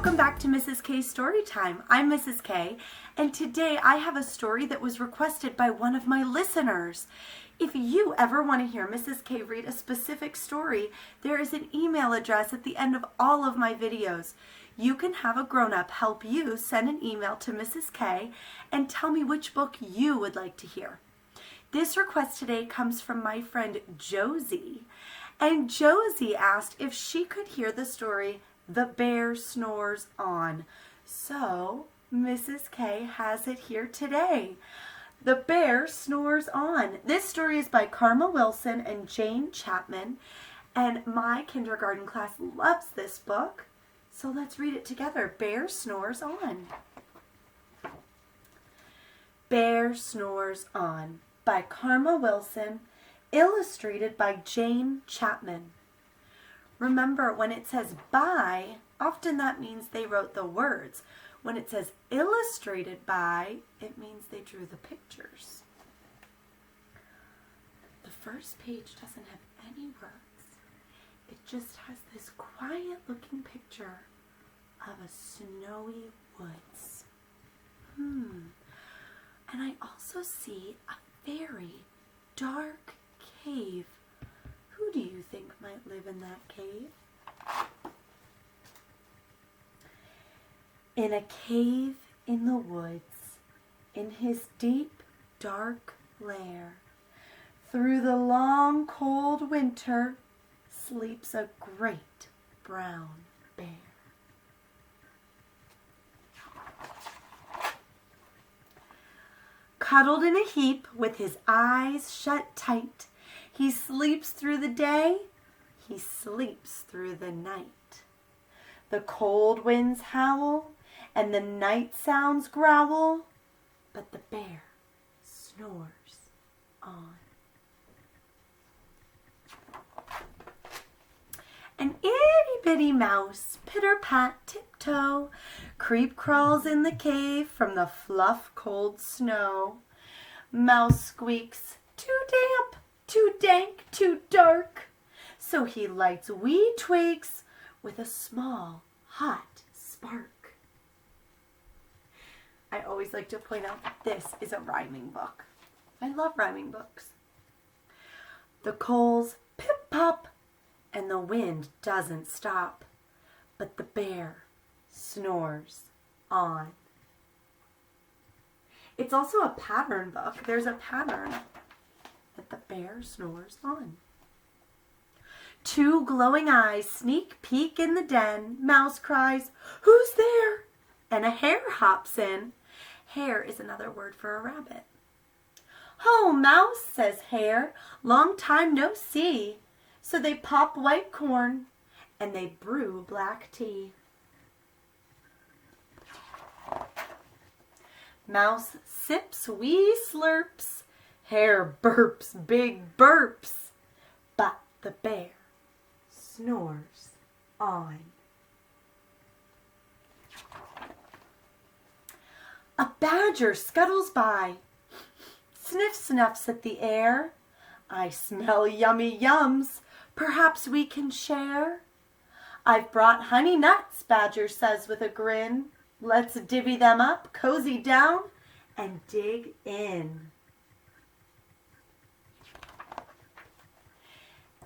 Welcome back to Mrs. K's Story Time. I'm Mrs. K, and today I have a story that was requested by one of my listeners. If you ever want to hear Mrs. K read a specific story, there is an email address at the end of all of my videos. You can have a grown-up help you send an email to Mrs. K and tell me which book you would like to hear. This request today comes from my friend Josie, and Josie asked if she could hear the story The Bear Snores On. So, Mrs. K has it here today. The Bear Snores On. This story is by Karma Wilson and Jane Chapman, and my kindergarten class loves this book. So let's read it together. Bear Snores On. Bear Snores On by Karma Wilson, illustrated by Jane Chapman. Remember, when it says by, often that means they wrote the words. When it says illustrated by, it means they drew the pictures. The first page doesn't have any words. It just has this quiet looking picture of a snowy woods. And I also see a very dark cave. Who do you think might live in that cave? In a cave in the woods, in his deep, dark lair, through the long, cold winter, sleeps a great brown bear. Cuddled in a heap with his eyes shut tight, he sleeps through the day, he sleeps through the night. The cold winds howl, and the night sounds growl, but the bear snores on. An itty-bitty mouse, pitter-pat, tiptoe, creep-crawls in the cave from the fluff cold snow. Mouse squeaks, too damp, too dank, too dark. So he lights wee twigs with a small, hot spark. I always like to point out that this is a rhyming book. I love rhyming books. The coals pip-pop, and the wind doesn't stop, but the bear snores on. It's also a pattern book. There's a pattern that the bear snores on. Two glowing eyes sneak peek in the den. Mouse cries, "Who's there?" And a hare hops in. Hare is another word for a rabbit. "Ho, Mouse," says Hare, "long time no see." So they pop white corn and they brew black tea. Mouse sips wee slurps, Hare burps big burps, but the bear snores on. A badger scuttles by, sniff-snuffs at the air. "I smell yummy yums, perhaps we can share." "I've brought honey nuts," Badger says with a grin. "Let's divvy them up, cozy down, and dig in."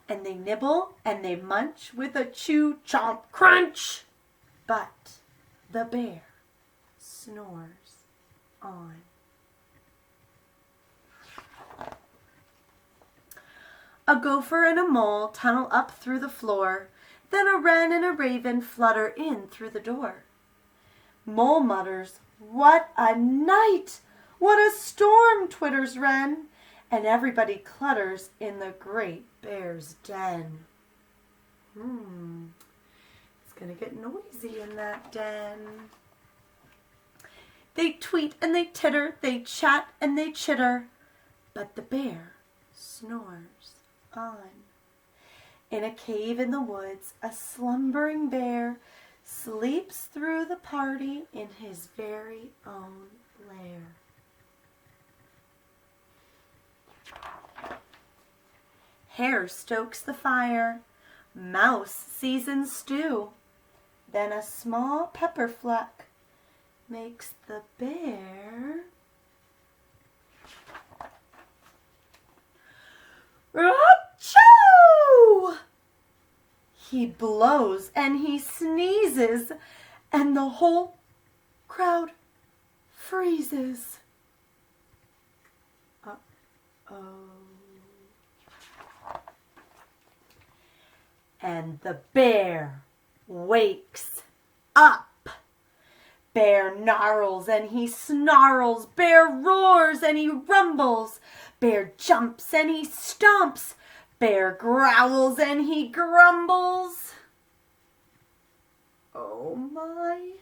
And they nibble and they munch with a chew, chomp, crunch. But the bear snores on. A gopher and a mole tunnel up through the floor. Then a wren and a raven flutter in through the door. Mole mutters, "What a night! What a storm!" twitters wren. And everybody clutters in the great bear's den. It's gonna get noisy in that den. They tweet and they titter, they chat and they chitter, but the bear snores on. In a cave in the woods, a slumbering bear sleeps through the party in his very own lair. Hare stokes the fire, Mouse seasons stew, Then a small pepper fleck makes the bear achoo! He blows and he sneezes, and the whole crowd freezes. Uh-oh. And the bear wakes up. Bear gnarls and he snarls. Bear roars and he rumbles. Bear jumps and he stomps. Bear growls and he grumbles. Oh my.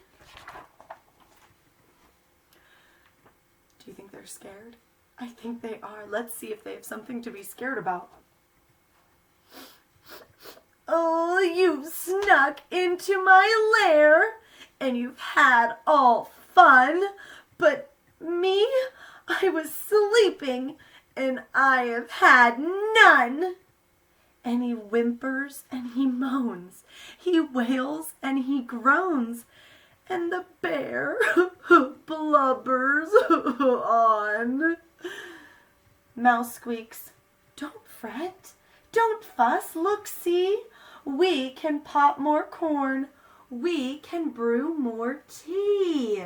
Do you think they're scared? I think they are. Let's see if they have something to be scared about. Oh, you've snuck into my lair and you've had all fun, but me, I was sleeping and I have had none. And he whimpers and he moans, he wails and he groans, and the bear blubbers on. Mouse squeaks, "Don't fret, don't fuss, look, see, we can pop more corn, we can brew more tea."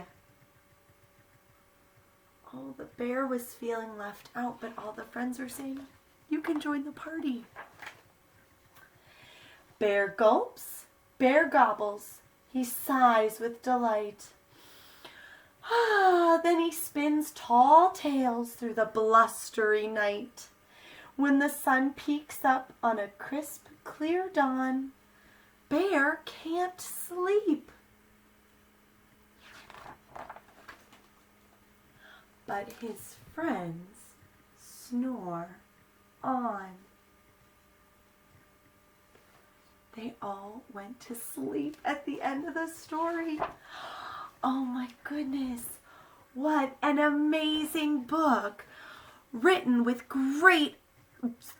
Oh, the bear was feeling left out, but all the friends are saying, "You can join the party." Bear gulps, bear gobbles, he sighs with delight. Then he spins tall tales through the blustery night. When the sun peeks up on a crisp, clear dawn, Bear can't sleep. But his friends snore on. They all went to sleep at the end of the story. Oh my goodness, what an amazing book, written with great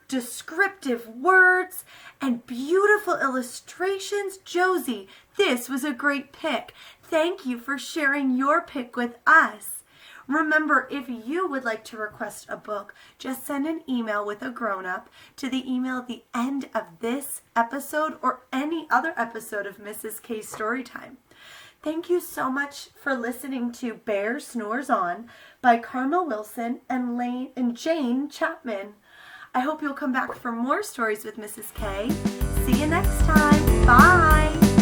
descriptive words and beautiful illustrations. Josie, this was a great pick. Thank you for sharing your pick with us. Remember, if you would like to request a book, just send an email with a grown-up to the email at the end of this episode or any other episode of Mrs. K's Storytime. Thank you so much for listening to Bear Snores On by Karma Wilson and Jane Chapman. I hope you'll come back for more stories with Mrs. K. See you next time. Bye.